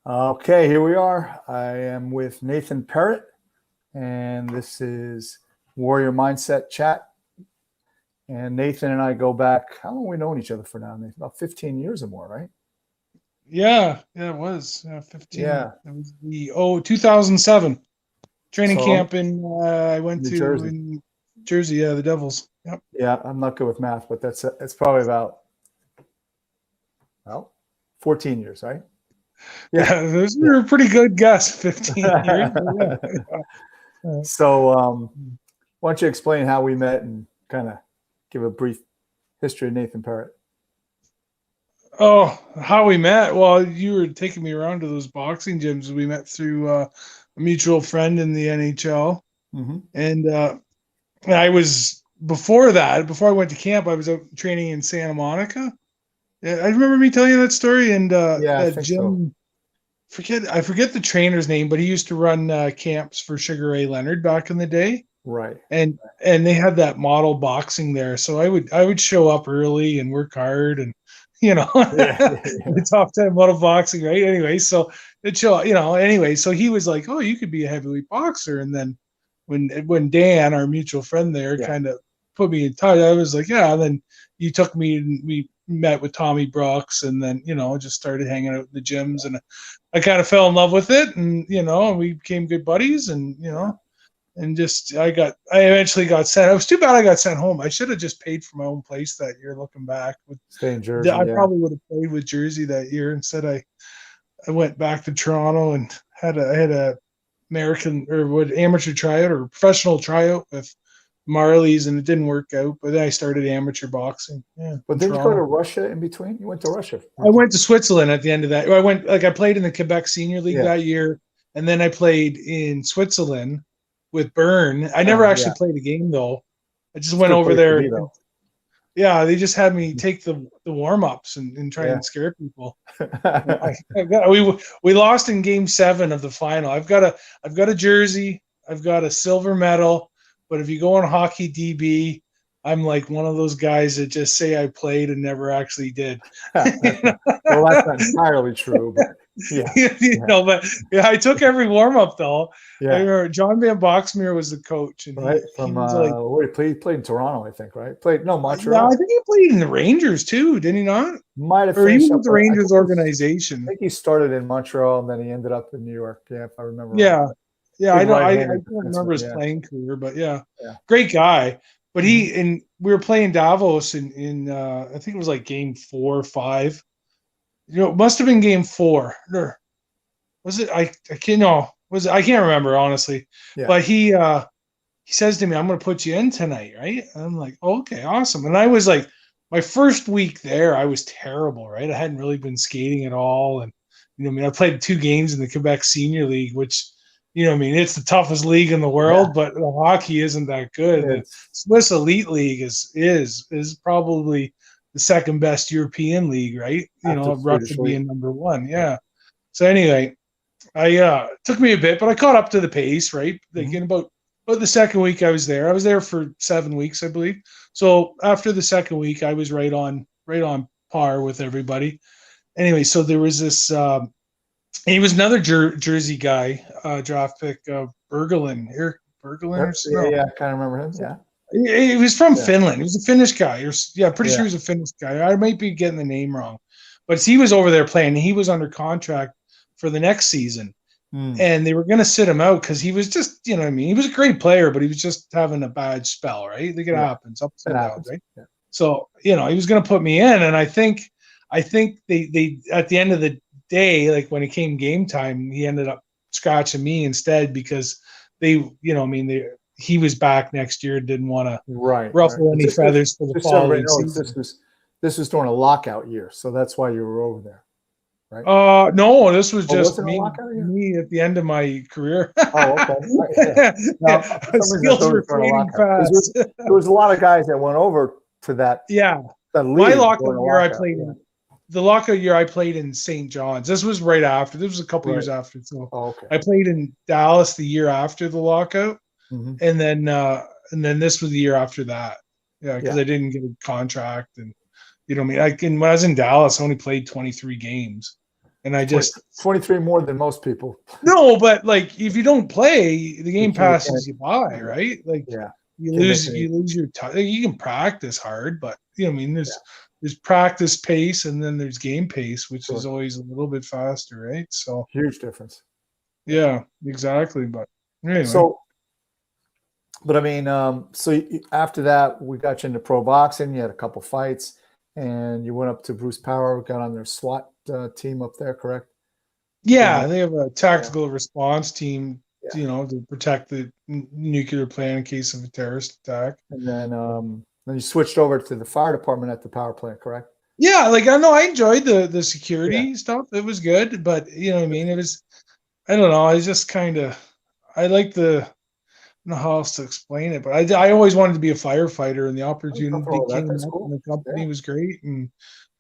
Okay, here we are. I am with Nathan Perrott, and this is Warrior Mindset Chat. And Nathan and I go back, how long have we known each other for now, Nathan? About 15 years or more, right? Yeah, it was 15. Yeah. It was the 2007 training So, camp I went New to Jersey. in Jersey. Yeah, the Devils. Yep. Yeah, I'm not good with math, but it's probably about, well, 14 years, right? Yeah, those were a pretty good guess. 15 years. Yeah. So, why don't you explain how we met and kind of give a brief history of Nathan Perrott? Oh, how we met? Well, you were taking me around to those boxing gyms. We met through a mutual friend in the NHL, Mm-hmm. and I was before that. Before I went to camp, I was out training in Santa Monica. Yeah, I remember me telling you that story, and Yeah, I that think so. gym. I forget the trainer's name, but he used to run camps for Sugar Ray Leonard back in the day, Right. and they had that model boxing there. So I would show up early and work hard, and Yeah. the top 10 model boxing, right? Anyway, so it show anyway. So he was like, "Oh, you could be a heavyweight boxer," and then when Dan, our mutual friend there, Yeah. kind of put me in touch, I was like, "Yeah." And then you took me and we met with Tommy Brooks, and then just started hanging out in the gyms, and I kind of fell in love with it, and we became good buddies, and and just I eventually got sent. It was too bad I got sent home. I should have just paid for my own place that year. Looking back, Stay in Jersey. I Yeah. probably would have played with Jersey that year. Instead, I went back to Toronto and had a American or what amateur tryout or professional tryout with Marlies, and it didn't work out. But then I started amateur boxing. Yeah, But in didn't you go to Toronto. Russia in between? You went to Russia. I went to Switzerland at the end of that. I played in the Quebec Senior League Yeah. that year, and then I played in Switzerland with Bern. I never actually Yeah. played a game though. I just It's a went good over place to there. be, though. Yeah, they just had me take the warm ups and try Yeah. and scare people. We lost in Game 7 of the final. I've got a jersey. I've got a silver medal. But if you go on Hockey DB, I'm like one of those guys that just say I played and never actually did. Well, that's not entirely true, but yeah. But yeah, I took every warm up though. I Yeah. remember John Van Boxmeer was the coach, and Right. he From was like, where he played in Toronto, I think, right? yeah, Montreal. I think he played in the Rangers too, didn't he not? Might have Or he was finished up. with the I Rangers I organization. think he started in Montreal and then he ended up in New York. Yeah, if I remember right. Yeah. Yeah, Big I right-handed don't remember his defenseman, yeah. playing career, but yeah, Yeah. great guy. But and we were playing Davos in I think it was like game 4 or 5. It must have been game 4. Or was it? I can't know. Was it? I can't remember honestly. Yeah. But he says to me, "I'm going to put you in tonight, right?" And I'm like, oh, "Okay, awesome." And I was like, my first week there, I was terrible, right? I hadn't really been skating at all, and I played 2 games in the Quebec Senior League, which it's the toughest league in the world, but the hockey isn't that good. The Swiss Elite League is probably the second best European league, right? Russia being number 1. Yeah. So anyway, I took me a bit, but I caught up to the pace, right? Like in about the second week I was there for 7 weeks, I believe. So after the second week, I was right on par with everybody. Anyway, so there was this. He was another Jersey guy, draft pick, Bergelin. Eric Bergelin. Yeah, I kind of remember him. Yeah. He was from Finland. He was a Finnish guy. Pretty sure he was a Finnish guy. I might be getting the name wrong, but he was over there playing. He was under contract for the next season, and they were going to sit him out because he was just, he was a great player, but he was just having a bad spell, right? Like it happens, ups and downs, right? Yeah. So he was going to put me in, and I think they at the end of the day, like when it came game time, he ended up scratching me instead because he was back next year and didn't want to ruffle any feathers for the following season. This was during a lockout year, so that's why you were over there, right? No, this was just me at the end of my career. Oh, okay. Skills were fading fast. There was a lot of guys that went over to that. Yeah. My lockout year, I played in. The lockout year I played in St. John's. This was right after. This was a couple years after. So I played in Dallas the year after the lockout, and then this was the year after that. Yeah, because I didn't get a contract, and when I was in Dallas, I only played 23 games. And I 20 just 23 more than most people. no, but like if you don't play, the game You passes you by, right? Like Yeah. you Can't make lose your time. Like, you can practice hard, but you know, I mean, Yeah. there's practice pace and then there's game pace, which is Sure. always a little bit faster, right? So Huge difference. yeah, exactly. But anyway, So, but I mean, after that, we got you into pro boxing. You had a couple fights, and you went up to Bruce Power, got on their SWAT team up there, correct? yeah, And they have a tactical response team, yeah, you know, to protect the nuclear plant in case of a terrorist attack. and then you switched over to the fire department at the power plant, correct? Yeah, like I know I enjoyed the Yeah. security stuff. It was good, but you know what I mean. It was I don't know. I just kind of I like the I don't know how else to explain it, but I always wanted to be a firefighter, and the Nothing opportunity wrong with that. came That's up, and cool. the Yeah. company was great, and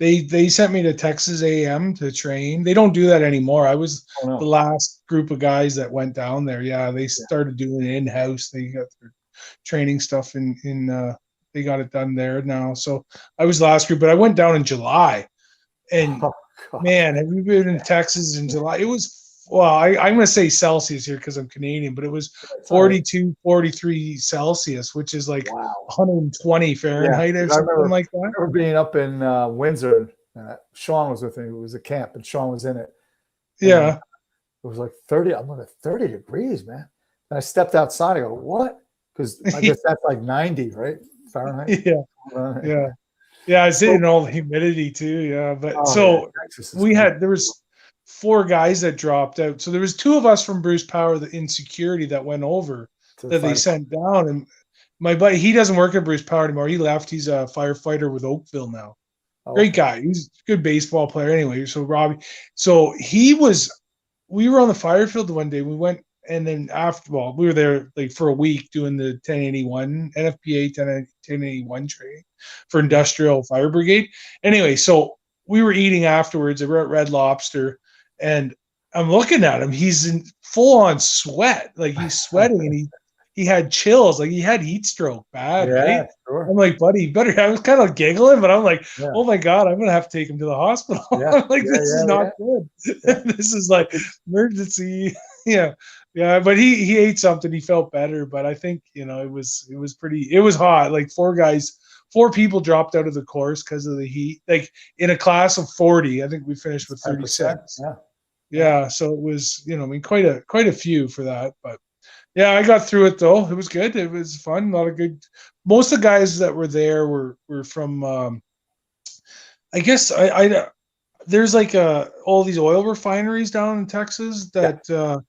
they sent me to Texas A&M to train. They don't do that anymore. I was Oh the no. last group of guys that went down there. Yeah, they Yeah. started doing it in house. They got their training stuff in they got it done there now. So I was the last group, but I went down in July. And Oh gosh. man, have you been in Texas in July? It was, well, I'm going to say Celsius here because I'm Canadian, but it was It's all right. 42, 43 Celsius, which is like Wow. 120 Yeah. Fahrenheit or 'Cause I something remember, like that. I remember being up in Windsor. Sean was with me. It was a camp, and Sean was in it. And Yeah. it was like 30. I'm like 30 degrees, man. And I stepped outside. I go, what? Because I guess that's like 90, right? Fahrenheit. Yeah. Yeah. Yeah. It's So, in all the humidity too. Yeah. But oh yeah, so Texas is there was 4 guys that dropped out. So there was 2 of us from Bruce Power in security that went over to the that they fight. sent down. And my buddy, he doesn't work at Bruce Power anymore. He left. He's a firefighter with Oakville now. Oh, Great okay. guy. He's a good baseball player anyway. So Robbie, so we were on the fire field one day. We went, and then after, well, we were there like for a week doing the 1081 NFPA 1081 training for industrial fire brigade. Anyway, so we were eating afterwards. We were at Red Lobster, and I'm looking at him. He's in full on sweat, like he's sweating, and he had chills, like he had heat stroke bad, Yeah, right? sure. I'm like, buddy, you better. I was kind of giggling, but I'm like, Yeah, oh my god, I'm gonna have to take him to the hospital. yeah, I'm like, yeah, this is yeah, not yeah, good. yeah. This is like emergency. Yeah, yeah. But he ate something. He felt better. But I think it was hot. Like 4 people dropped out of the course because of the heat. Like in a class of 40, I think we finished with 10%. 36. Yeah, Yeah, so it was, I mean, quite a few for that. But yeah, I got through it though. It was good. It was fun. A lot of good. Most of the guys that were there were from. I guess I there's like all these oil refineries down in Texas yeah. that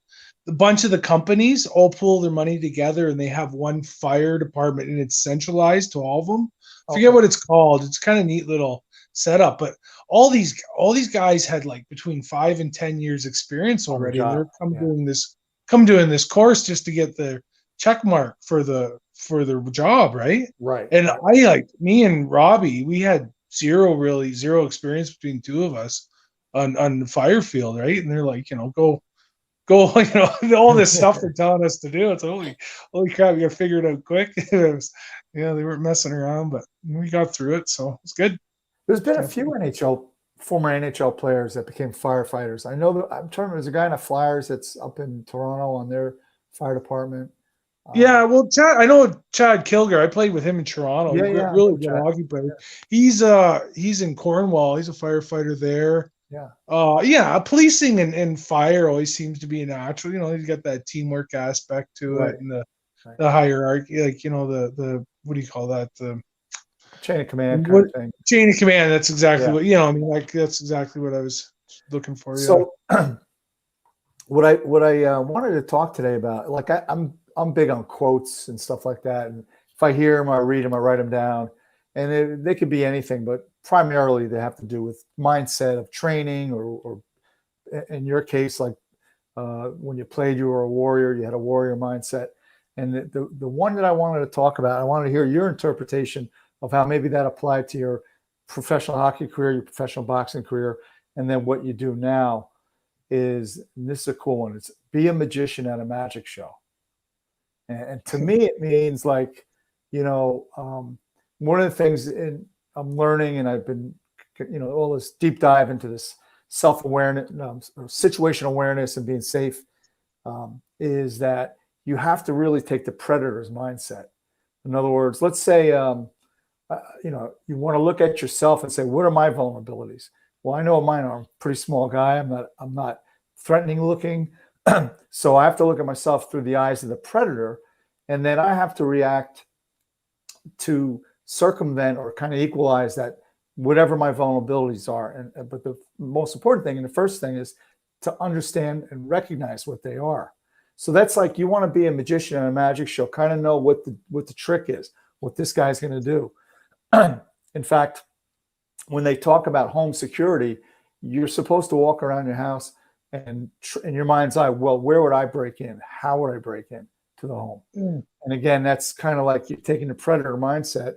a bunch of the companies all pull their money together and they have one fire department and it's centralized to all of them. I forget Okay. what it's called. It's kind of neat little setup, but all these guys had like between 5 and 10 years experience On the already, and job. they're Yeah. come doing this course just to get the check mark for the job, right? Right. And Right. I like me and Robbie, we had zero experience between 2 of us on the fire field, right? And they're like, go, all this stuff they're telling us to do. It's holy crap, you gotta figure it out quick. Yeah, they weren't messing around, but we got through it, so it's good. There's been a few former NHL players that became firefighters. I know that I'm trying to remember, there's a guy in the Flyers that's up in Toronto on their fire department. Yeah, well, I know Chad Kilger. I played with him in Toronto. Yeah, yeah, I Really know good Chad. hockey player. He's in Cornwall. He's a firefighter there. Yeah. Yeah, policing and fire always seems to be a natural. He's got that teamwork aspect to Right. it, and the Right. hierarchy, like the what do you call that? The Chain of command kind of thing. chain of command. That's exactly Yeah. what I mean. Like that's exactly what I was looking for. Yeah. So what I wanted to talk today about, like I'm big on quotes and stuff like that, and if I hear them, I read them, I write them down, and they could be anything, but primarily they have to do with mindset of training, or in your case, like when you played, you were a warrior, you had a warrior mindset, and the one that I wanted to talk about, I wanted to hear your interpretation of how maybe that applied to your professional hockey career, your professional boxing career, and then what you do now. And this is a cool one. It's be a magician at a magic show. And to me, it means like, one of the things I'm learning, and I've been, all this deep dive into this self-awareness, or situational awareness and being safe, is that you have to really take the predator's mindset. In other words, let's say, you want to look at yourself and say, what are my vulnerabilities? Well, I know mine are. I'm a pretty small guy. I'm not threatening looking. So I have to look at myself through the eyes of the predator. And then I have to react to circumvent or kind of equalize that, whatever my vulnerabilities are. But the most important thing, and the first thing, is to understand and recognize what they are. So that's like, you want to be a magician in a magic show, kind of know what the trick is, what this guy's going to do. In fact, when they talk about home security, you're supposed to walk around your house and in your mind's eye, well, where would I break in? How would I break in to the home? And again, that's kind of like you're taking the predator mindset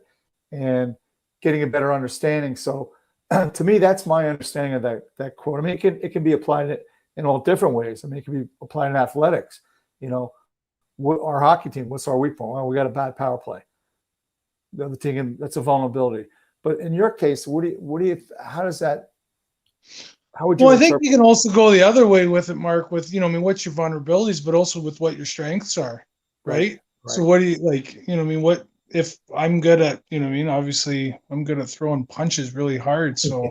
and getting a better understanding. So to me, that's my understanding of that quote. I mean, it can be applied in all different ways. I mean, it can be applied in athletics. Our hockey team, what's our weak point? Well, we got a bad power play. The other team, that's a vulnerability. But in your case, how does that? How would you? Well, I think you can also go the other way with it, Mark. With what's your vulnerabilities, but also with what your strengths are, right? So what do you like? What if I'm good at? Obviously, I'm good at throwing punches really hard. So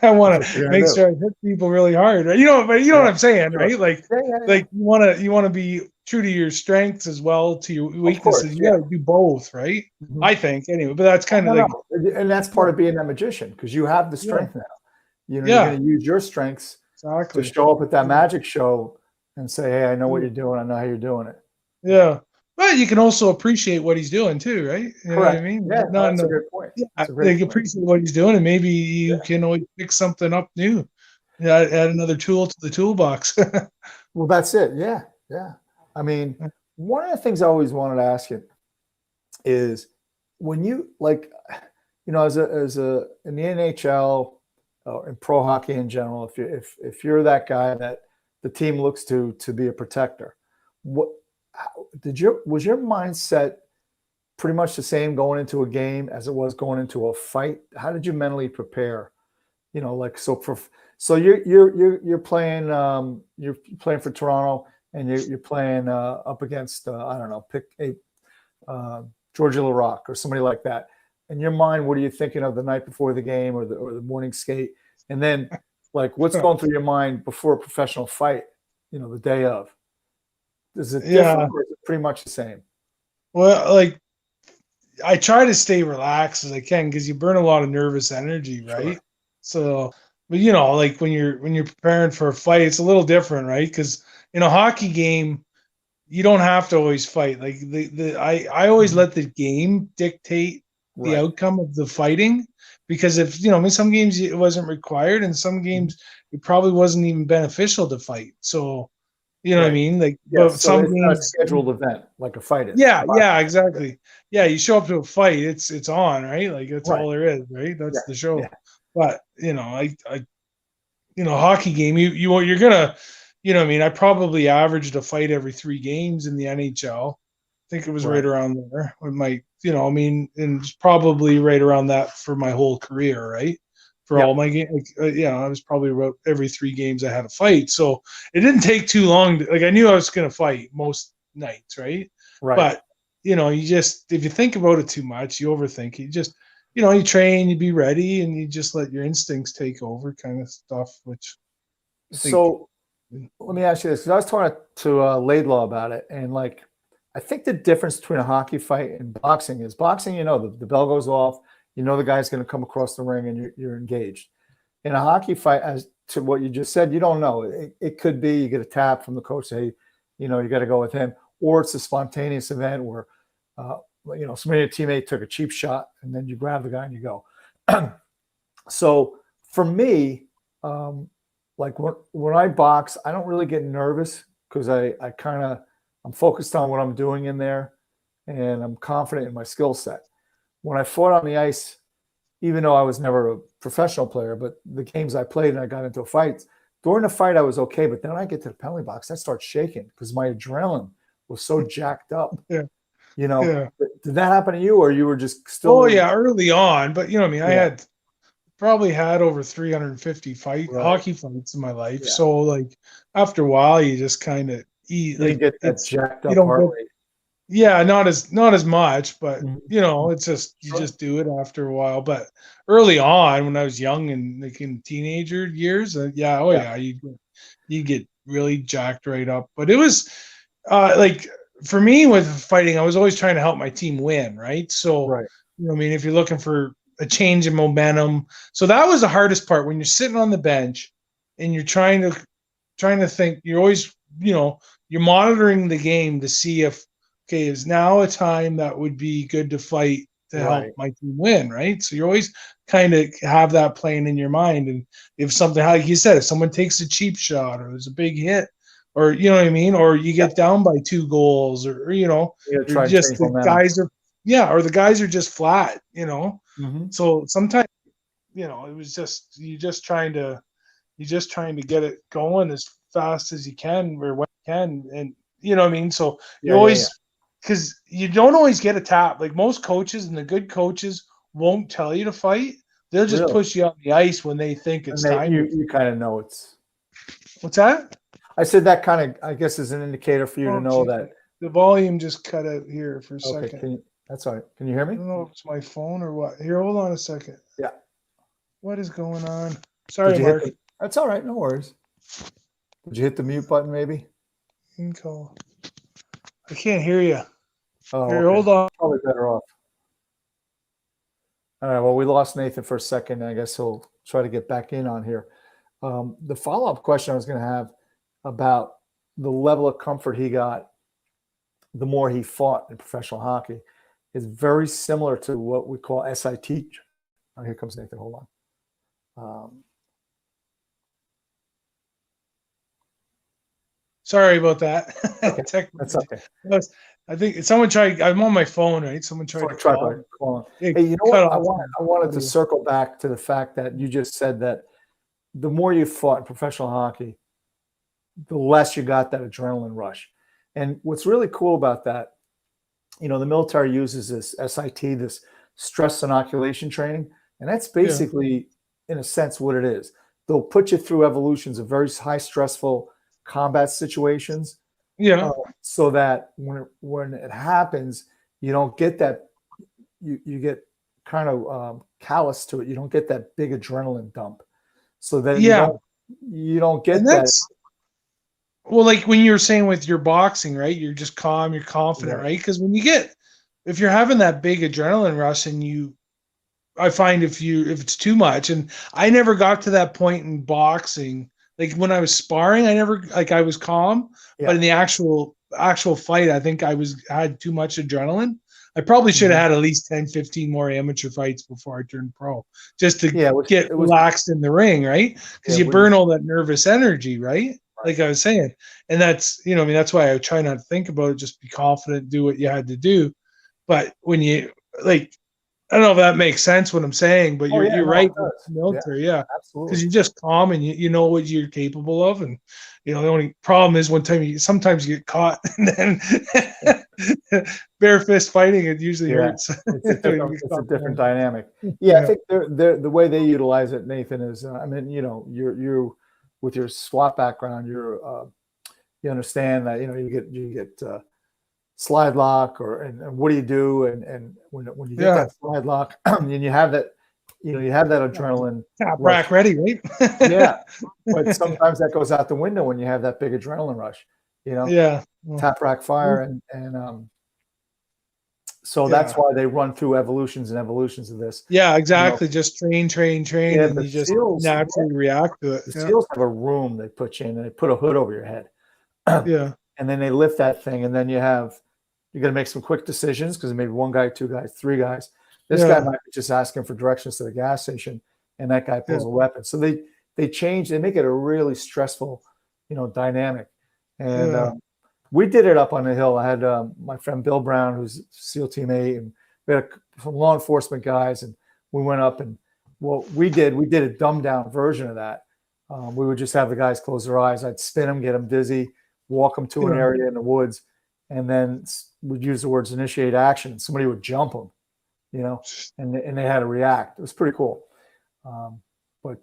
I want to make sure I hit people really hard, right? But you know what I'm saying, right? Like, like you want to be true to your strengths as well to your weaknesses. You got to do both, right? Mm-hmm. I think anyway. But that's kind of like, and that's part of being a magician, because you have the strength now. You're going to use your strengths to show up at that magic show and say, "Hey, I know what you're doing. I know how you're doing it." Yeah. But you can also appreciate what he's doing too, right? You know what I mean? Yeah, that's a great point. They can appreciate what he's doing, and maybe you can always pick something up new. Add another tool to the toolbox. Well, that's it. Yeah. I mean, one of the things I always wanted to ask you is, when you as a in the NHL and pro hockey in general, if you're that guy that the team looks to be a protector, was your mindset pretty much the same going into a game as it was going into a fight? How did you mentally prepare? So you're playing for Toronto, and you're playing up against I don't know, pick a Georgia LaRock or somebody like that. In your mind, what are you thinking of the night before the game or the morning skate? And then, like, what's going through your mind before a professional fight? The day of. Is it different, or is it pretty much the same? Well, like, I try to stay relaxed as I can, because you burn a lot of nervous energy, right? Sure. So, but like when you're preparing for a fight, it's a little different, right? Because in a hockey game, you don't have to always fight. Like I always let the game dictate the outcome of the fighting, because if some games it wasn't required, and some games it probably wasn't even beneficial to fight. So. You know what I mean? Like, but so some it's games, not a scheduled event like a fight is. Yeah, exactly. Yeah, you show up to a fight, it's on, right? Like, that's all there is, right? That's the show. Yeah. But hockey game, you're gonna, I probably averaged a fight every 3 games in the NHL. I think it was right around there. It might, and it's probably right around that for my whole career, right? For all my games, I was probably about every 3 games I had a fight. So it didn't take too long. I knew I was going to fight most nights, right? But you just, if you think about it too much, you overthink. You just, you train, you be ready, and you just let your instincts take over, kind of stuff. Which, so let me ask you this, because I was talking to Laidlaw about it, and I think the difference between a hockey fight and boxing is the bell goes off. The guy's going to come across the ring, and you're engaged. In a hockey fight, as to what you just said, you don't know. It could be you get a tap from the coach, say, you got to go with him, or it's a spontaneous event where, somebody, a teammate took a cheap shot, and then you grab the guy and you go. So for me, when I box, I don't really get nervous, because I'm focused on what I'm doing in there, and I'm confident in my skill set. When I fought on the ice, even though I was never a professional player, but the games I played and I got into a fight, during the fight I was okay, but then I get to the penalty box, I start shaking because my adrenaline was so jacked up. Did that happen to you, or you were just still? Oh yeah, early on, but I had probably had over 350 Right. hockey fights in my life. Yeah. So like after a while, you just kind of eat. You Like get that it's jacked you up don't heart get rate. yeah, not as much, but Mhm. it's just you Sure. just do it after a while. But early on, when I was young and like in teenager years, Yeah. you get really jacked right up. But it was like for me with fighting, I was always trying to help my team win, right? So Right. I mean, if you're looking for a change in momentum, so that was the hardest part when you're sitting on the bench and you're trying to think. You're always you're monitoring the game to see if okay, is now a time that would be good to fight to help Right. my team win, right? So you always kind of have that playing in your mind. And if something, like you said, if someone takes a cheap shot or there's a big hit, or you know what I mean, or you Yeah. get down by 2 goals, or You gotta or try and just change the momentum. guys are or the guys are just flat, Mhm. So sometimes, it was just you're just trying to get it going as fast as you can or when you can, and you know what I mean. So you Yeah, yeah, yeah. always because you don't always get a tap. Like most coaches and the good coaches won't tell you to fight. They'll just Really? push you on the ice when they think And it's they time. you kinda know it's What's that? I said that kinda, I guess, is an indicator for you to Oh, know gee, that the volume just cut out here for a okay, second. can you that's all right. Can you hear I me? don't know if it's my phone or what. Here, hold on a second. Yeah. What is going on? Did Sorry, you hit Mark. the That's all right, no worries. Did you hit the mute button maybe? Call. I can't hear you. Oh, Here, okay. hold on. Probably better off. All right, well, we lost Nathan for a second. I guess he'll try to get back in on here. The follow-up question I was gonna have about the level of comfort he got the more he fought in professional hockey is very similar to what we call SIT. Oh, here comes Nathan. Hold on. Sorry about that. Okay, that's Technology. okay. I think someone tried. I'm on my phone, right? Someone tried to Sorry, try by call. calling. It Hey, you know cut what? off I wanted to audio. circle back to the fact that you just said that the more you fought in professional hockey, the less you got that adrenaline rush. And what's really cool about that, the military uses this SIT, this stress inoculation training, and that's Yeah, basically, in a sense, what it is. They'll put you through evolutions of very high stressful combat situations, yeah, so that when it happens, you don't get that. You get kind of callous to it. You don't get that big adrenaline dump. So then yeah. you don't And get that. that's well, like when you were saying with your boxing, right? You're just calm, you're confident, Right. right? Because if you're having that big adrenaline rush, and I find if it's too much, and I never got to that point in boxing. Like when I was sparring, I was calm, but Yeah. in the actual fight, I think had too much adrenaline. I probably should have Mhm. had at least 10, 15 more amateur fights before I turned pro, just to Yeah. It was. get It was. relaxed in the ring, right? Yeah. Because you When you burn all that nervous energy, right? right. Like I was saying, and that's I mean that's why I try not to think about it. Just be confident, do what you had to do. But when you like I don't know if that makes sense what I'm saying, but Oh yeah. you're No, right it with does. Yeah. military, yeah, because Absolutely. you're just calm and you know what you're capable of, and the only problem is sometimes you get caught, and then bare fist fighting it usually Yeah. hurts. It's a You different. get It's a caught different behind. dynamic. Yeah. I Yeah, think the way they utilize it, Nathan, is. I mean, you with your SWAT background, you understand that you get slide lock and what do you do and when you get yeah, that slide lock and you have that you have that adrenaline tap rush. rack ready, right? Yeah, but sometimes that goes out the window when you have that big adrenaline rush, Yeah, well, tap rack fire and so that's yeah, why they run through evolutions and evolutions of this. yeah, you know exactly. Just train, yeah, and the you just seals naturally react to it. the Yeah, seals have a room they put you in and they put a hood over your head. yeah, And then they lift that thing, and then you got to make some quick decisions because maybe one guy, two guys, three guys. This guy yeah, might be just asking for directions to the gas station, and that guy yeah, pulls a weapon. So they make it a really stressful, dynamic. And yeah, we did it up on the hill. I had my friend Bill Brown, who's SEAL Team 8, and we had some law enforcement guys, and we went up and what we did a dumbed down version of that. We would just have the guys close their eyes. I'd spin them, get them dizzy, walk them to an yeah. area in the woods, and then we'd use the words initiate action. Somebody would jump them, and they had to react. It was pretty cool. But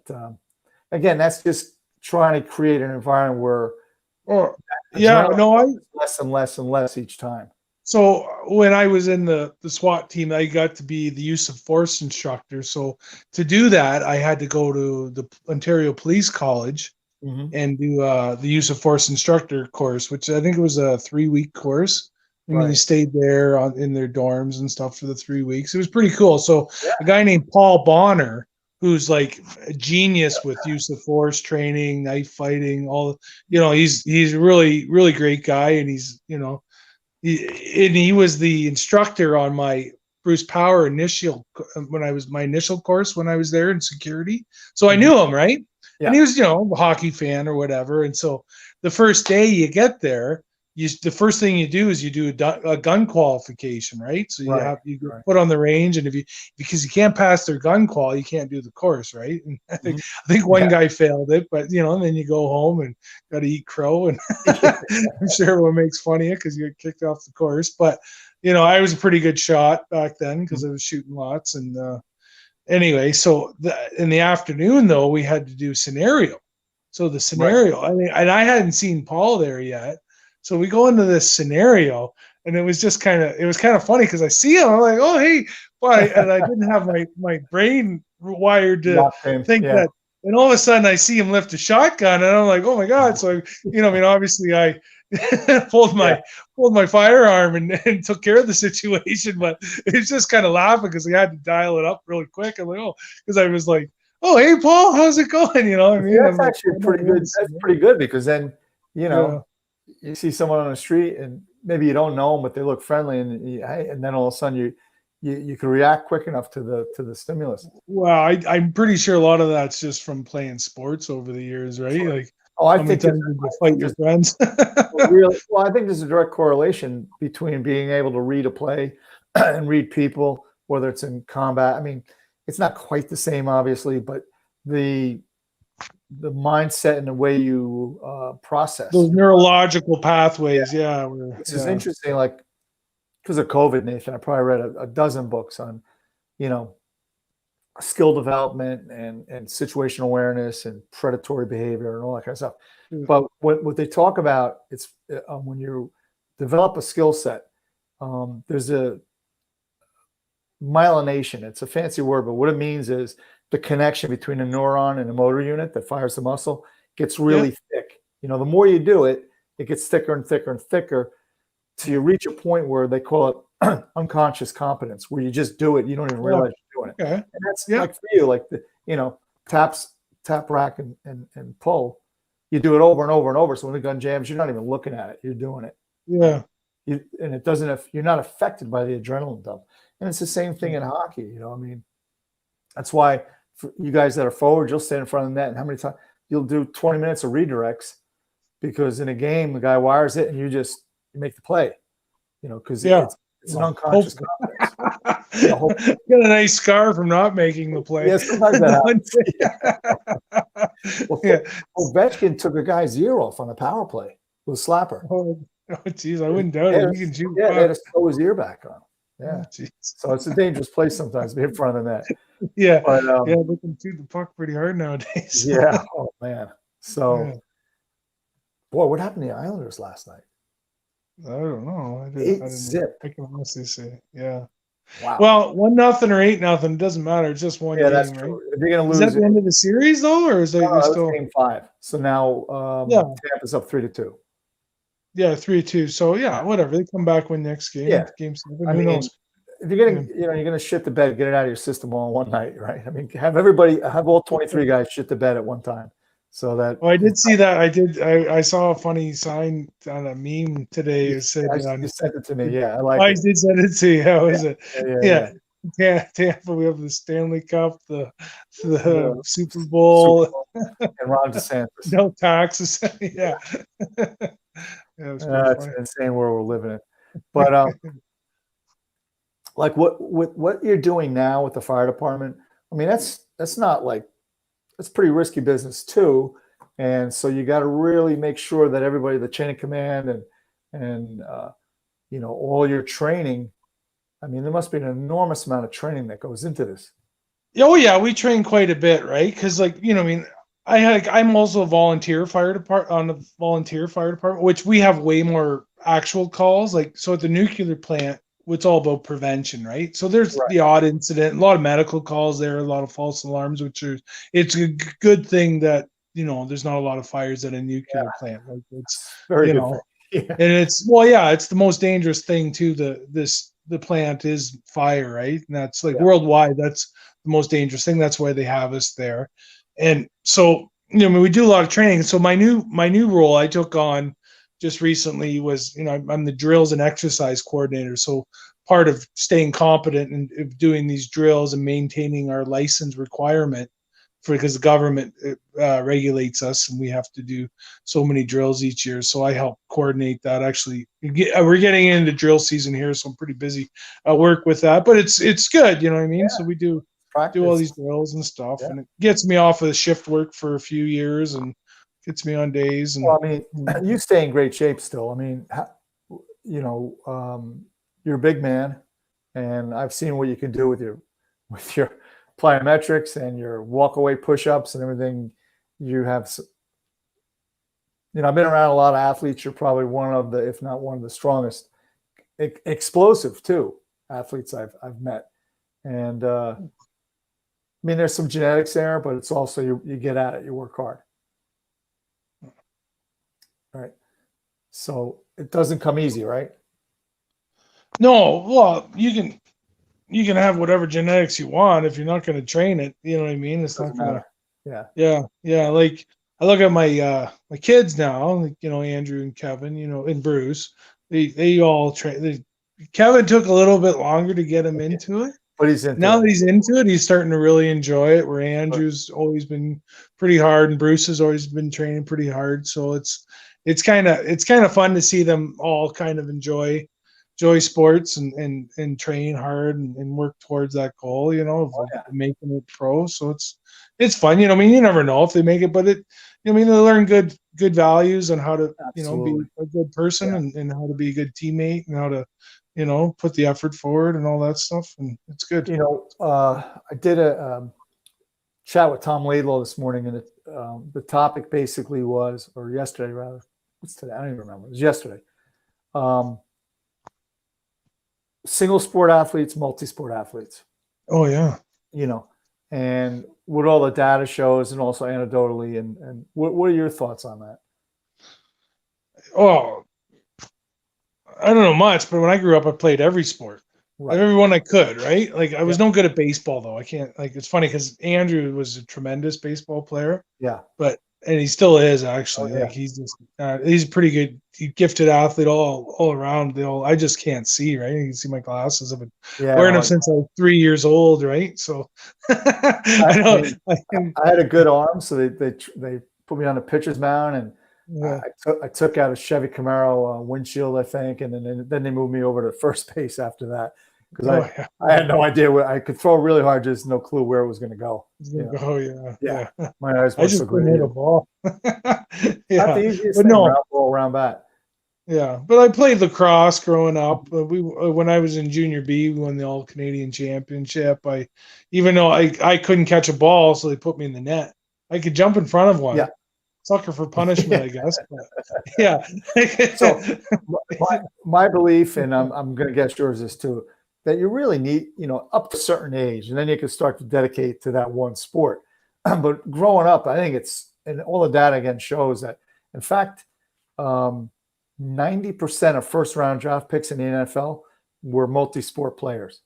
again, that's just trying to create an environment where Yeah, no, is less and less and less each time. so when I was in the SWAT team, I got to be the use of force instructor. So to do that, I had to go to the Ontario Police College and do the use of force instructor course, which I think it was a 3-week course. I mean, you stayed there in their dorms and stuff for the 3 weeks. It was pretty cool. So a guy named Paul Bonner, who's like a genius with use of force training, knife fighting, all, he's a really, really great guy. And he was the instructor on my Bruce Power my initial course when I was there in security. So I knew him, right? Yeah. And he was, a hockey fan or whatever. And so the first day you get there, the first thing you do is you do a gun qualification, right? So you get put on the range, and because you can't pass their gun qual, you can't do the course, right? And I think one guy failed it, but and then you go home and got to eat crow, and I'm sure everyone makes fun of you because you get kicked off the course. But I was a pretty good shot back then because I was shooting lots. And anyway, so in the afternoon though, we had to do scenario. So the scenario, and I hadn't seen Paul there yet. So we go into this scenario, and it was kind of funny because I see him. I'm like, oh, hey, and I didn't have my brain wired to think that. And all of a sudden, I see him lift a shotgun, and I'm like, oh my god! So obviously, I pulled my firearm and took care of the situation. But it's just kind of laughing because I had to dial it up really quick. I'm like, oh, because I was like, oh, hey, Paul, how's it going? What I mean? That's actually pretty good. That's pretty good because then you see someone on the street and maybe you don't know them, but they look friendly, and then all of a sudden you can react quick enough to the stimulus. Well, I'm pretty sure a lot of that's just from playing sports over the years, right? Sure. Like, I think you fight your friends. Well, I think there's a direct correlation between being able to read a play and read people, whether it's in combat. I mean, it's not quite the same, obviously, but the mindset and the way you process those neurological pathways, which is interesting. Like, because of COVID, Nathan, I probably read a dozen books on, skill development and situational awareness and predatory behavior and all that kind of stuff. But what they talk about, it's when you develop a skill set, there's a myelination. It's a fancy word, but what it means is the connection between a neuron and a motor unit that fires the muscle gets really thick. The more you do it, it gets thicker and thicker and thicker till you reach a point where they call it unconscious competence, where you just do it. You don't even realize you're doing it. Okay. And that's like for you, like tap, rack, and pull. You do it over and over and over. So when the gun jams, you're not even looking at it. You're doing it. Yeah. And it doesn't, you're not affected by the adrenaline dump. And it's the same thing in hockey. I mean, that's why for you guys that are forward, you'll stand in front of the net, and how many times you'll do 20 minutes of redirects, because in a game the guy wires it and you make the play, because it's an unconscious competence. Got a nice scar from not making the play. Yeah, sometimes that happens. Ovechkin took a guy's ear off on a power play with a slapper. Oh, geez, I wouldn't doubt it. You can shoot. Yeah, they had to sew his ear back on. Yeah, so it's a dangerous place sometimes to be in front of the net. Yeah, but they can shoot the puck pretty hard nowadays. Yeah, oh man. So, boy, what happened to the Islanders last night? I don't know. I can honestly say, yeah. Wow. Well, 1-0 or 8-0, doesn't matter. It's just one game, that's right? true. If you're gonna lose, is that the end of the series though, or is it still game 5? So now, Tampa's up 3-2. Yeah, 3-2. So whatever. They come back, win next game. Yeah, game 7. Who knows? If you're gonna, you're gonna shit the bed, get it out of your system all in one night, right? I mean, have all 23 guys shit the bed at one time, so that. Oh, I did see that. I saw a funny sign on a meme today. It said, you sent it to me. Yeah, I like. I did send it to you. How is it? Yeah. Tampa. We have the Stanley Cup, the Super Bowl, and Ron DeSantis. No taxes. Yeah. It's an insane world we're living in, but like what you're doing now with the fire department, I mean, that's not like, that's pretty risky business too, and so you got to really make sure that everybody, the chain of command and all your training. I mean, there must be an enormous amount of training that goes into this. Oh yeah, we train quite a bit, right? Because I mean, I'm also a volunteer fire department on the volunteer fire department, which we have way more actual calls. Like so at the nuclear plant, it's all about prevention, right? So there's Right. the odd incident, a lot of medical calls there, a lot of false alarms, it's a good thing that there's not a lot of fires at a Yeah. nuclear plant. Like it's That's a very you good thing. know, Yeah. and it's well, yeah, it's the most dangerous thing too. The plant is fire, right? And that's like Yeah. worldwide. That's the most dangerous thing. That's why they have us there. And so, I mean, we do a lot of training. So my new role I took on just recently was, I'm the drills and exercise coordinator. So part of staying competent and doing these drills and maintaining our license requirement because the government regulates us and we have to do so many drills each year. So I help coordinate that. Actually, we're getting into drill season here, so I'm pretty busy at work with that. But it's good, you know what I mean. Yeah. So we do all Practice. these drills and stuff, Yeah. and it gets me off of shift work for a few years and gets me on days. And Well, I mean, you stay in great shape still. I mean, you know, you're a big man, and I've seen what you can do with your plyometrics and your walk-away push-ups and everything. You have, I've been around a lot of athletes. You're probably one of the, if not one of the strongest, explosive too athletes I've met. And I mean, there's some genetics there, but it's also you get at it, you work hard. Right. So it doesn't come easy, right? no, well, you can have whatever genetics you want if you're not going to train it. You know what I mean? It's not Doesn't going to. matter. Yeah. Yeah. Like I look at my kids now, like, Andrew and Kevin, and Bruce. They all train. Kevin took a little bit longer to get him into it. But he's into Now it. that he's into it, he's starting to really enjoy it. Where Andrew's always been pretty hard, and Bruce has always been training pretty hard. So it's kind of fun to see them all kind of enjoy sports and train hard and work towards that goal, of Oh, yeah. making it pro. So it's fun. I mean, you never know if they make it, but I mean, they learn good values on how to, be Absolutely. a good person Yeah. and how to be a good teammate and how to, put the effort forward and all that stuff. And it's good. I did a chat with Tom Laidlaw this morning, and the topic basically was, or yesterday rather, what's today? I don't even remember. It was yesterday. Single sport athletes, multi-sport athletes, Oh yeah. and what all the data shows, and also anecdotally, and what are your thoughts on that? Oh, I don't know much, but when I grew up, I played every sport. Right. Every one I could, right? Like I was Yeah. no good at baseball though. I can't like it's funny because Andrew was a tremendous baseball player, Yeah. and he still is actually. Oh, yeah. Like he's a pretty good, gifted athlete all around. I just can't see, right? You can see my glasses. I've been Yeah. wearing No, them since I was 3 years old, right? So I don't. I had a good arm, so they put me on the pitcher's mound, and Yeah. I took out a Chevy Camaro windshield, I think, and then they moved me over to first base after that because Oh yeah. I had no idea where I could throw really hard, just no clue where it was going to go. Oh yeah. Yeah. Yeah. My eyes I weren't so just great couldn't hit a either. ball. Not Yeah. the easiest But thing, no, round ball, round bat. yeah, but I played lacrosse growing up. When I was in junior B, we won the All Canadian Championship. Even though I couldn't catch a ball, so they put me in the net. I could jump in front of one. Yeah. Sucker for punishment, I guess. But, yeah. So my belief, and I'm going to guess yours is too, that you really need, up to a certain age, and then you can start to dedicate to that one sport. But growing up, I think and all the data again shows that, in fact, 90% of first round draft picks in the NFL were multi-sport players.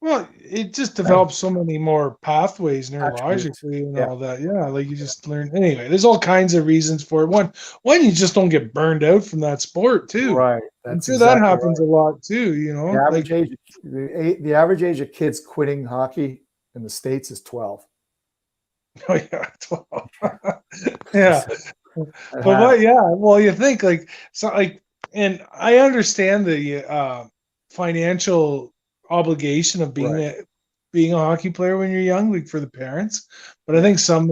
Well, it just develops so many more pathways Attributes. neurologically and Yeah. all that. Yeah, like you just learn. Anyway, there's all kinds of reasons for it. One, you just don't get burned out from that sport too. Right. I'm That's sure that exactly happens right. a lot too. The average age of kids quitting hockey in the States is 12. Oh yeah, 12. Yeah. It But has. yeah, well, you think and I understand the financial obligation of being Right. a hockey player when you're young, like for the parents. But I Yeah. think some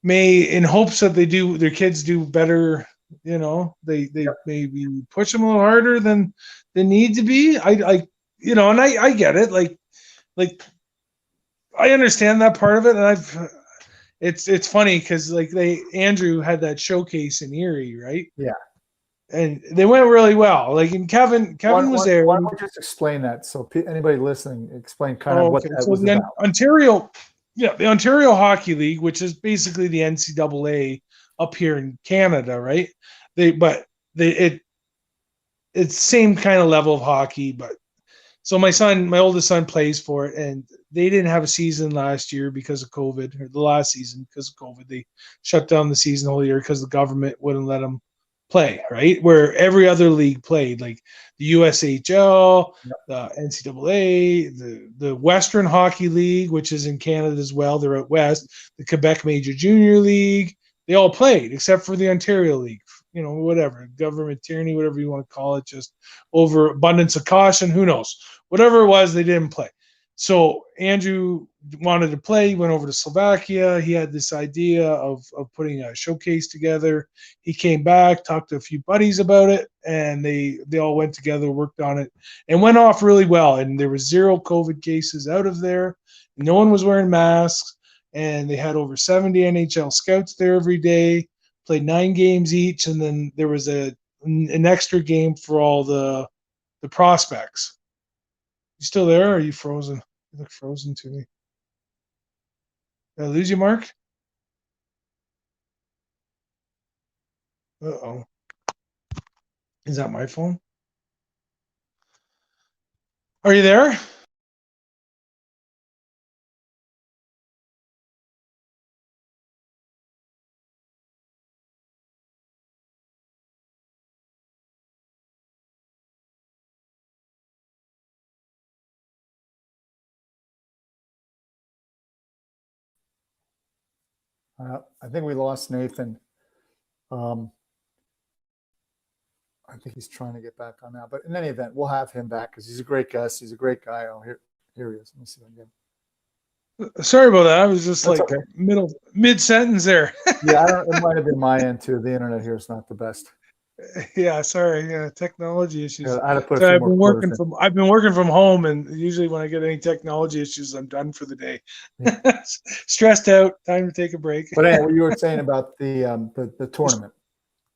may in hopes that their kids do better. They Yep. maybe push them a little harder than they need to be. And I get it. Like I understand that part of it, and it's funny because like Andrew had that showcase in Erie, right? Yeah. And they went really well. Like, and Kevin was there. Why don't we just explain that? So anybody listening, explain kind of Oh, what okay. that So was the about. Ontario, yeah, the Ontario Hockey League, which is basically the NCAA up here in Canada, right? They it's same kind of level of hockey, but so my oldest son plays for it, and they didn't have a season last year because of COVID, or the last season because of COVID. They shut down the season the whole year because the government wouldn't let them play, right? Where every other league played, like the USHL, Yep. the NCAA, the Western Hockey League, which is in Canada as well. They're out west. The Quebec Major Junior League. They all played except for the Ontario League. You know, whatever, government tyranny, whatever you want to call it, just over abundance of caution. Who knows? Whatever it was, they didn't play. So Andrew wanted to play. He went over to Slovakia. He had this idea of putting a showcase together. He came back, talked to a few buddies about it, and they all went together, worked on it, and went off really well. And there was 0 COVID cases out of there. No one was wearing masks, and they had over 70 NHL scouts there every day. Played 9 games each, and then there was an extra game for all the prospects. You still there, or are you frozen? You look frozen to me. Did I lose you, Mark? Uh-oh. Is that my phone? Are you there? I think we lost Nathan. Um, I think he's trying to get back on now. But in any event, we'll have him back because he's a great guest. He's a great guy. Oh, here he is. Let me see again. Sorry about that. I was just That's like okay. mid sentence there. Yeah, I don't. It might have been my end too. The internet here is not the best. Yeah, sorry. Yeah, technology Yeah, issues. I had to put a So few more quarters in. I've been working from home, and usually when I get any technology issues, I'm done for the day. Yeah. Stressed out. Time to take a break. But anyway, what you were saying about the tournament.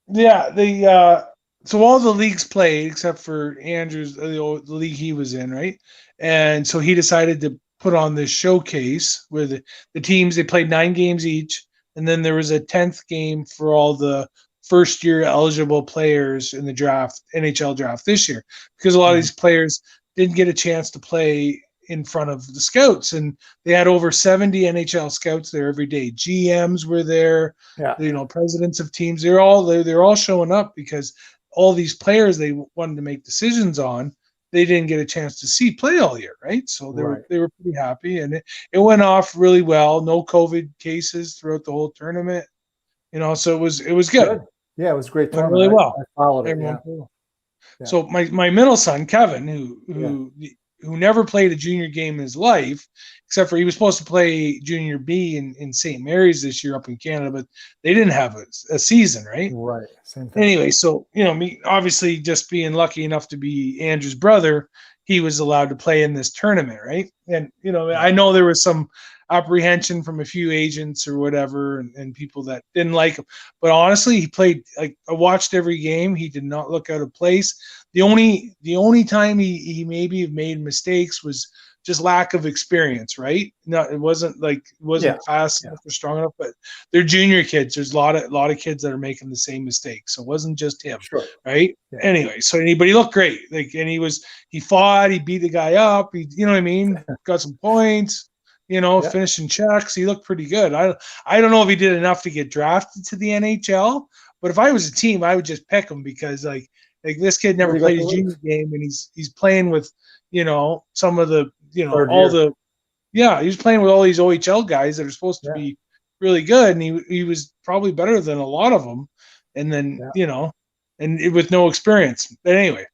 Yeah, so all the leagues played except for Andrew's the league he was in, right? And so he decided to put on this showcase where the teams they played 9 games each, and then there was a 10th game for all the first year eligible players in the draft, NHL draft this year, because a lot of these players didn't get a chance to play in front of the scouts, and they had over 70 NHL scouts there every day. GMs were there, Yeah. presidents of teams. They're all showing up because all these players they wanted to make decisions on, they didn't get a chance to see play all year, right? So Right. they were pretty happy, and it went off really well. No COVID cases throughout the whole tournament, so it was good. Yeah, it was a great Went tournament. really well. I followed it. Everyone Yeah. played well. Yeah. So my middle son Kevin, Yeah. who never played a junior game in his life, except for he was supposed to play junior B in St. Mary's this year up in Canada, but they didn't have a season, right? Right. Same thing. Anyway, so me obviously just being lucky enough to be Andrew's brother, he was allowed to play in this tournament, right? And I know there was some apprehension from a few agents or whatever, and people that didn't like him. But honestly, he played. Like, I watched every game. He did not look out of place. The only time he maybe made mistakes was just lack of experience, right? No, it wasn't fast enough or strong enough, but they're junior kids. There's a lot of kids that are making the same mistakes. So it wasn't just him, Sure. right? Yeah. Anyway, so but he looked great. And he fought, he beat the guy up, you know what I mean? Got some points, finishing checks. He looked pretty good. I don't know if he did enough to get drafted to the NHL, but if I was a team, I would just pick him because like this kid never played a junior game, and he's playing with some of the he's playing with all these OHL guys that are supposed to be really good, and he was probably better than a lot of them, and then with no experience. But anyway,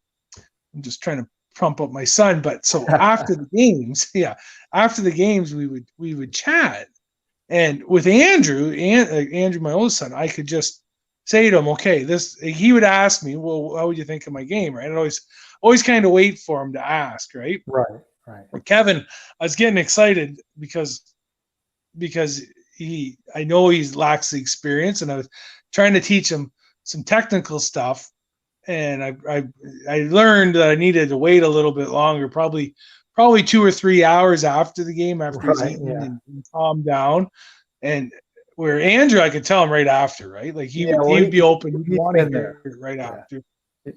I'm just trying to pump up my son. But so after the games, we would chat, and with Andrew, my oldest son, I could just say to him, okay, he would ask me, well, how would you think of my game, right? I'd always kind of wait for him to ask, right? Right. Right. Kevin, I was getting excited because I know he lacks the experience, and I was trying to teach him some technical stuff, and I learned that I needed to wait a little bit longer, probably 2 or 3 hours after the game, after he's Right. eaten Yeah. and calmed down. And where Andrew, I could tell him right after, right? Like he Yeah. would Well, he would be open, he'd he's want to been hear there. it right Yeah. after.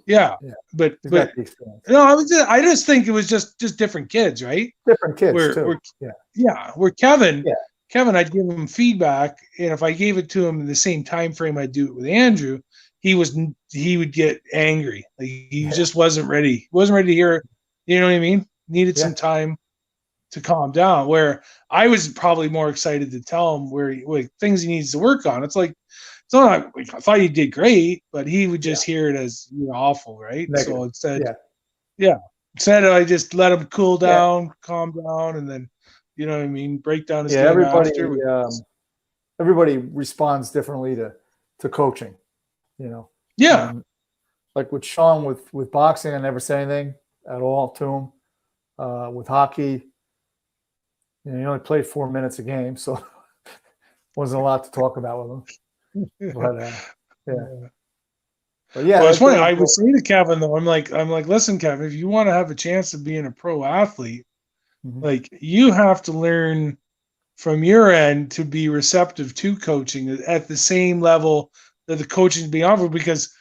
Yeah, Yeah. but He's got the experience. no, I just think it was just different kids, right? Different kids Where too. Yeah. yeah, where Kevin, Yeah. I'd give him feedback, and if I gave it to him in the same time frame I'd do it with Andrew, he would get angry. Like he just wasn't ready. He wasn't ready to hear it. You know what I mean? Needed some time to calm down. Where I was probably more excited to tell him where things he needs to work on. It's like it's not like I thought you did great, but he would just hear it as awful, right? Negative. So instead, Yeah. instead I just let him cool Yeah. down, calm down, and then you know what I mean, break down his Yeah. game after. Everybody responds differently to coaching. You know. Yeah. And like with Sean with boxing, I never say anything at all to him. With hockey, he only played 4 minutes a game, so wasn't a lot to talk about with him. But yeah. But yeah, well, it's funny. I would say to Kevin though, I'm like, listen, Kevin, if you want to have a chance of being a pro athlete, like you have to learn from your end to be receptive to coaching at the same level that the coaching is being offered. Because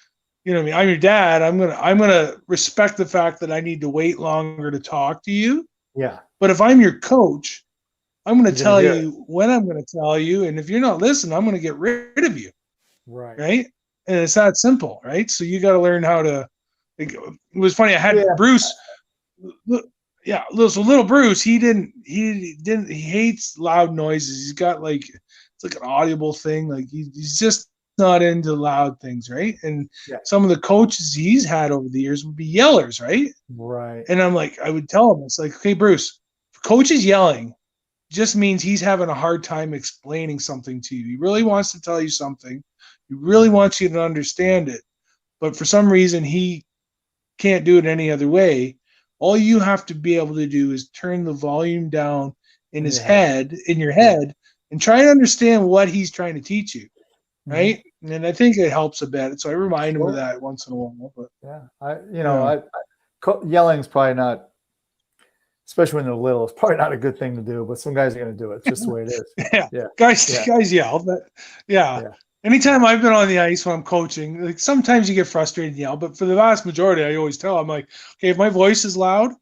you know, what I mean, I'm your dad. I'm gonna respect the fact that I need to wait longer to talk to you. Yeah. But if I'm your coach, I'm going to tell you it. when I'm going to tell you, and if you're not listening, I'm going to get rid of you. Right. Right. And it's that simple, right? So you got to learn how to. It was funny. I had Bruce. Yeah, little Bruce. He hates loud noises. He's got like it's like an audible thing. Like he's just not into loud things, right? And some of the coaches he's had over the years would be yellers, right? Right. And I'm like, I would tell him, it's like, okay, Bruce, if coach is yelling, just means he's having a hard time explaining something to you. He really wants to tell you something. He really wants you to understand it. But for some reason, he can't do it any other way. All you have to be able to do is turn the volume down in your head, and try to understand what he's trying to teach you. Right. And I think it helps a bit. So I remind him of that once in a while. But yelling's probably not, especially when they're little, it's probably not a good thing to do, but some guys are going to do it. It's just the way it is. Guys yell. But anytime I've been on the ice when I'm coaching, like sometimes you get frustrated and yell, but for the vast majority, I always tell, I'm like, okay, if my voice is loud,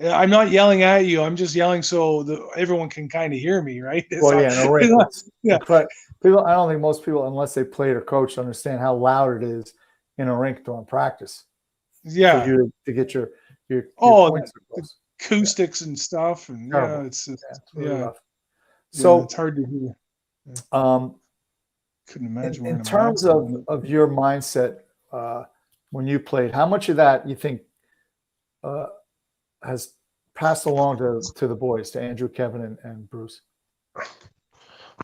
I'm not yelling at you. I'm just yelling so everyone can kind of hear me, right? But people, I don't think most people, unless they played or coached, understand how loud it is in a rink during practice. Yeah. For you to get your points across. Acoustics and stuff, and it's really rough. So it's hard to hear. Couldn't imagine. In terms of your mindset when you played, how much of that you think has passed along to the boys, to Andrew, Kevin, and Bruce?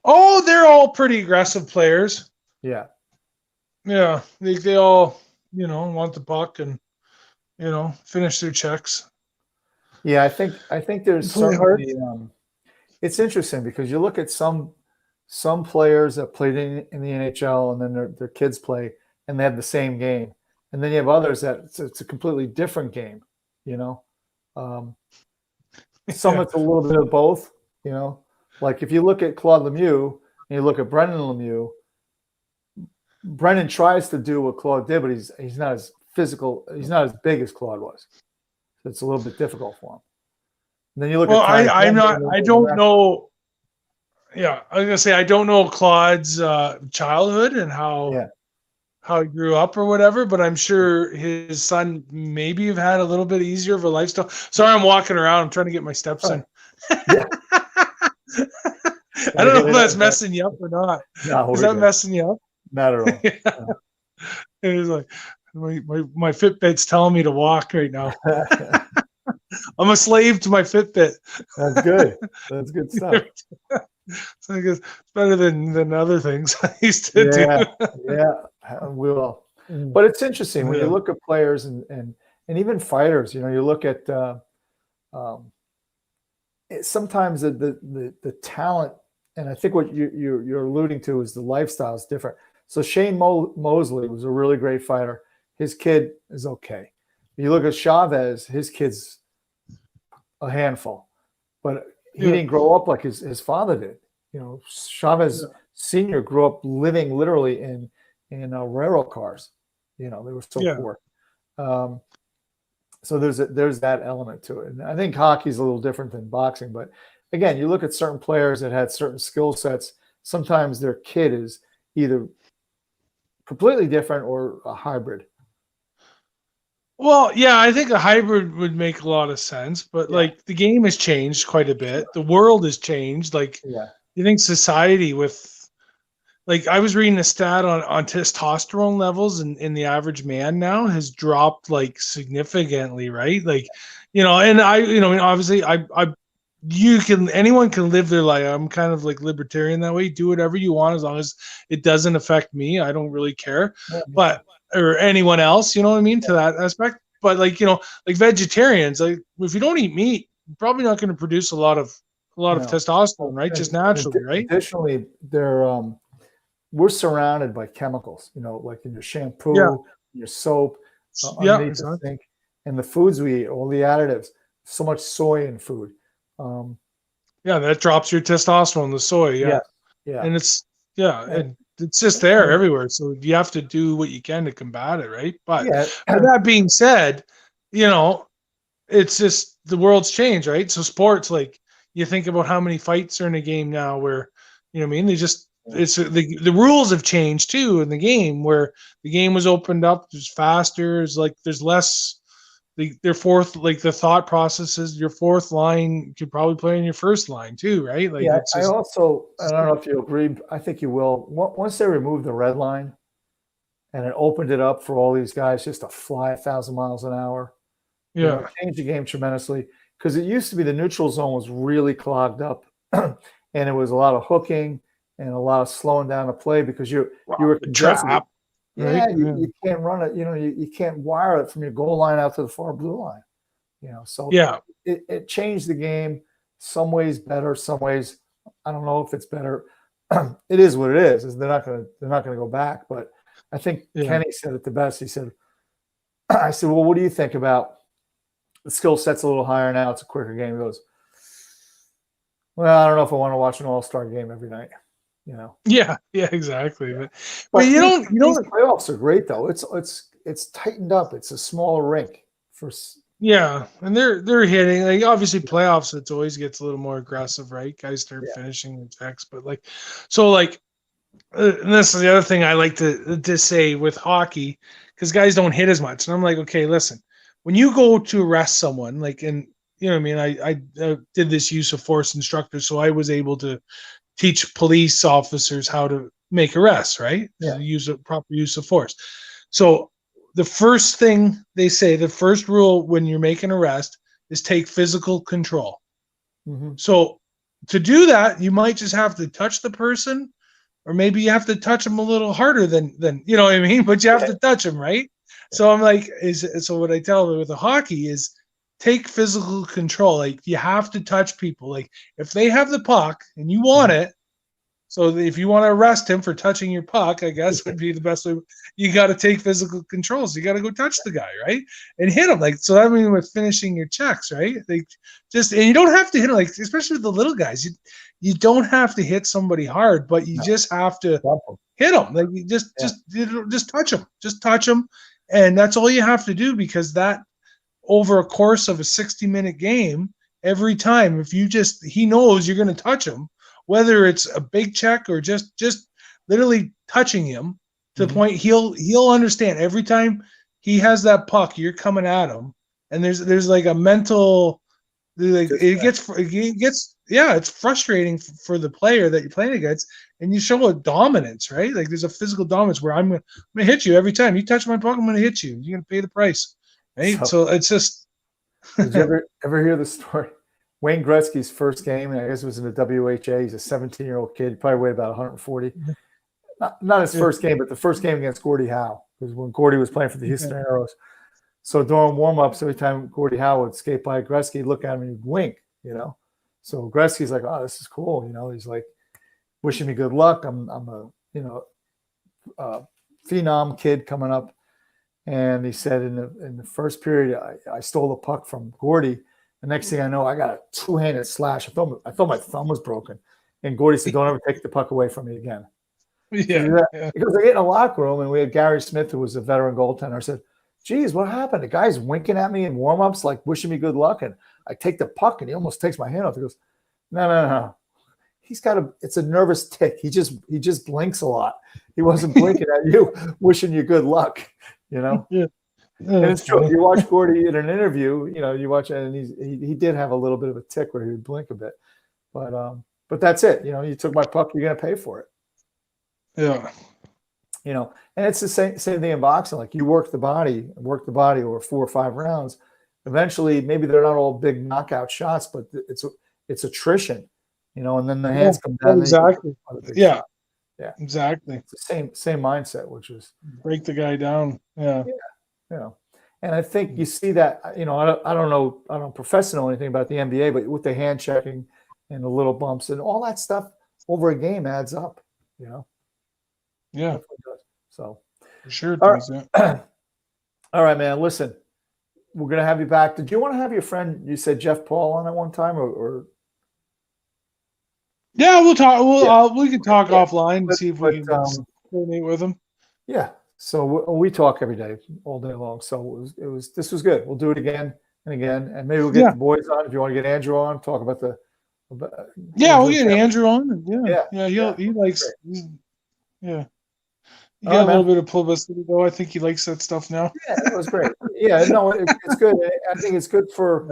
Oh, they're all pretty aggressive players. Yeah. Yeah, they all want the puck and finish their checks. Yeah, I think there's certainly it's interesting because you look at some players that played in the NHL and then their kids play and they have the same game, and then you have others that it's a completely different game. Some it's a little bit of both. Like if you look at Claude Lemieux and you look at Brendan Lemieux, Brendan tries to do what Claude did, but he's not as physical. He's not as big as Claude was. So it's a little bit difficult for him. And then you look at I don't know. Yeah, I was gonna say I don't know Claude's childhood and how he grew up or whatever, but I'm sure his son maybe have had a little bit easier of a lifestyle. Sorry, I'm walking around. I'm trying to get my steps in. I don't know if that's messing you up or not. No, is that messing you up? Not at all. It was like my Fitbit's telling me to walk right now. I'm a slave to my Fitbit. That's good. That's good stuff. So I guess it's better than other things I used to do. Yeah, we will. But it's interesting when you look at players and even fighters. You look at sometimes the talent, and I think what you're alluding to is the lifestyle is different. So Shane Mosley was a really great fighter. His kid is okay. You look at Chavez, his kid's a handful, but he didn't grow up like his father did. You know, Chavez Senior grew up living literally in railroad cars. You know, they were so poor. So there's that element to it. And I think hockey's a little different than boxing. But again, you look at certain players that had certain skill sets. Sometimes their kid is either completely different or a hybrid. Well, yeah, I think a hybrid would make a lot of sense, but like the game has changed quite a bit. The world has changed. Like, you think society with, like, I was reading a stat on testosterone levels in the average man now has dropped like significantly, right? Like, you know, and obviously anyone can live their life. I'm kind of like libertarian that way. Do whatever you want as long as it doesn't affect me. I don't really care. But or anyone else, you know what I mean, to that aspect. But like, you know, like vegetarians, like if you don't eat meat, you're probably not going to produce a lot of testosterone, right? Just naturally, right? Additionally, we're surrounded by chemicals, you know, like in your shampoo, your soap, underneath the sink, and the foods we eat, all the additives, so much soy in food. That drops your testosterone, the soy, and it's and it's just there everywhere. So you have to do what you can to combat it, right? But that being said, you know, it's just the world's changed, right? So sports, like you think about how many fights are in a game now, where you know what I mean, they just it's the rules have changed too in the game, where the game was opened up, there's faster, there's less. Their fourth, like the thought processes, your fourth line could probably play in your first line too, right? Like, it's just, I don't know if you agree. I think you will. Once they removed the red line, and it opened it up for all these guys just to fly 1,000 miles an hour. You know, it changed the game tremendously, because it used to be the neutral zone was really clogged up, and it was a lot of hooking and a lot of slowing down the play because you were congested. You can't run it. You know, you can't wire it from your goal line out to the far blue line. You know, so it changed the game. Some ways better, some ways I don't know if it's better. It is what it is. They're not gonna go back. But I think Kenny said it the best. He said, "I said, well, what do you think about the skill set's a little higher now? It's a quicker game." He goes, "Well, I don't know if I want to watch an all-star game every night." You know. Yeah, exactly. But you don't. Playoffs are great though. It's tightened up. It's a smaller rink for. And they're hitting, like, obviously playoffs. It always gets a little more aggressive, right? Guys start finishing the checks, but like, so like, and this is the other thing I like to say with hockey, because guys don't hit as much, and I'm like, okay, listen, when you go to arrest someone, like, and you know what I mean, I did this use of force instructor, so I was able to teach police officers how to make arrests, right? Use a proper use of force. So the first thing they say, the first rule when you're making an arrest is take physical control. So to do that, you might just have to touch the person, or maybe you have to touch them a little harder than you know what I mean, but you have to touch them, right? So I'm like, so what I tell them with the hockey is take physical control. Like, you have to touch people. Like, if they have the puck and you want it, so if you want to arrest him for touching your puck, I guess would be the best way. You got to take physical control. So you got to go touch the guy, right? And hit him. Like, so that means with finishing your checks, right? Like, and you don't have to hit him, like, especially with the little guys. You don't have to hit somebody hard, but you just have to hit them. Like, you just touch them. Just touch them. And that's all you have to do, because that, over a course of a 60-minute game, every time, if he knows you're going to touch him, whether it's a big check or just literally touching him to the point he'll understand every time he has that puck, you're coming at him, and there's like a mental, like, it gets it's frustrating for the player that you're playing against, and you show a dominance, right? Like, there's a physical dominance where I'm gonna hit you every time you touch my puck. I'm gonna hit you. You're gonna pay the price. Right, so it's just. Did you ever hear the story? Wayne Gretzky's first game, I guess it was in the WHA. He's a 17-year-old kid. He probably weighed about 140. Not his first game, but the first game against Gordie Howe, because when Gordie was playing for the Houston Aeros. So during warm-ups, every time Gordie Howe would skate by Gretzky, he'd look at him and he'd wink, you know. So Gretzky's like, oh, this is cool. You know, he's like wishing me good luck. I'm a, you know, phenom kid coming up. And he said in the first period, I stole the puck from Gordy. The next thing I know, I got a two-handed slash. I thought my thumb was broken. And Gordy said, don't ever take the puck away from me again. Yeah, So yeah. because I get in a locker room and we had Gary Smith, who was a veteran goaltender. I said, geez, what happened? The guy's winking at me in warm-ups, like wishing me good luck. And I take the puck and he almost takes my hand off. He goes, no. He's got it's a nervous tick. He just blinks a lot. He wasn't blinking at you, wishing you good luck, you know? Yeah. And it's true. You watch Gordy in an interview, you know, you watch it, and he did have a little bit of a tick where he would blink a bit. But that's it. You know, you took my puck, you're gonna pay for it. Yeah. You know, and it's the same thing in boxing. Like you work the body over 4 or 5 rounds. Eventually, maybe they're not all big knockout shots, but it's attrition, you know, and then the hands come down. Exactly. Yeah. Yeah. Exactly. It's the same mindset, which is break the guy down. Yeah. You know, and I think you see that, you know, I don't profess to know anything about the NBA, but with the hand checking and the little bumps and all that stuff over a game adds up, you know? Yeah. So for sure. All right, man. Listen, we're going to have you back. Did you want to have your friend, you said Jeff Paul, on at one time or? Yeah, we'll talk. We can talk offline and see if we can coordinate with him. Yeah. So we talk every day, all day long. So this was good. We'll do it again and again, and maybe we'll get the boys on if you want to get Andrew on. Talk about we'll get Andrew on. He likes. Yeah, you got a little bit of publicity though. I think he likes that stuff now. Yeah, it was great. Yeah, no, it's good. I think it's good for,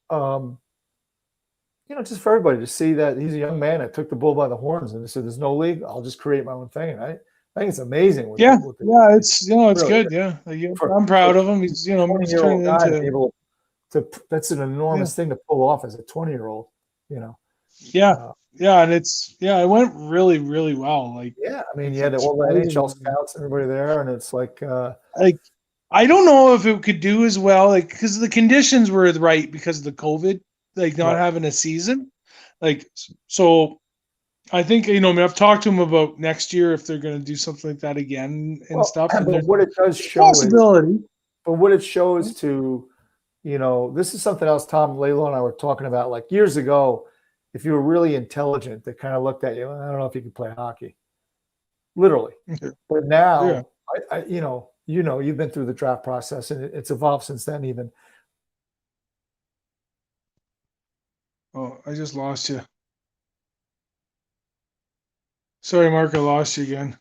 you know, just for everybody to see that he's a young man that took the bull by the horns and said, "There's no league. I'll just create my own thing." Right? I think it's amazing. It's it's really good. Yeah, I'm proud of him. He's he's turning into that's an enormous thing to pull off as a 20-year-old. You know. And it went really, really well. Like I mean, you had all the NHL scouts, everybody there, and it's like I don't know if it could do as well, like because the conditions were right because of the COVID, like not having a season, like so. I think, you know, I've talked to him about next year if they're going to do something like that again and stuff. But what it does show what it shows to, you know, this is something else Tom Lalo and I were talking about like years ago. If you were really intelligent, they kind of looked at you. I don't know if you could play hockey, literally. But now, you know, you've been through the draft process and it's evolved since then even. Oh, I just lost you. Sorry, Mark, I lost you again.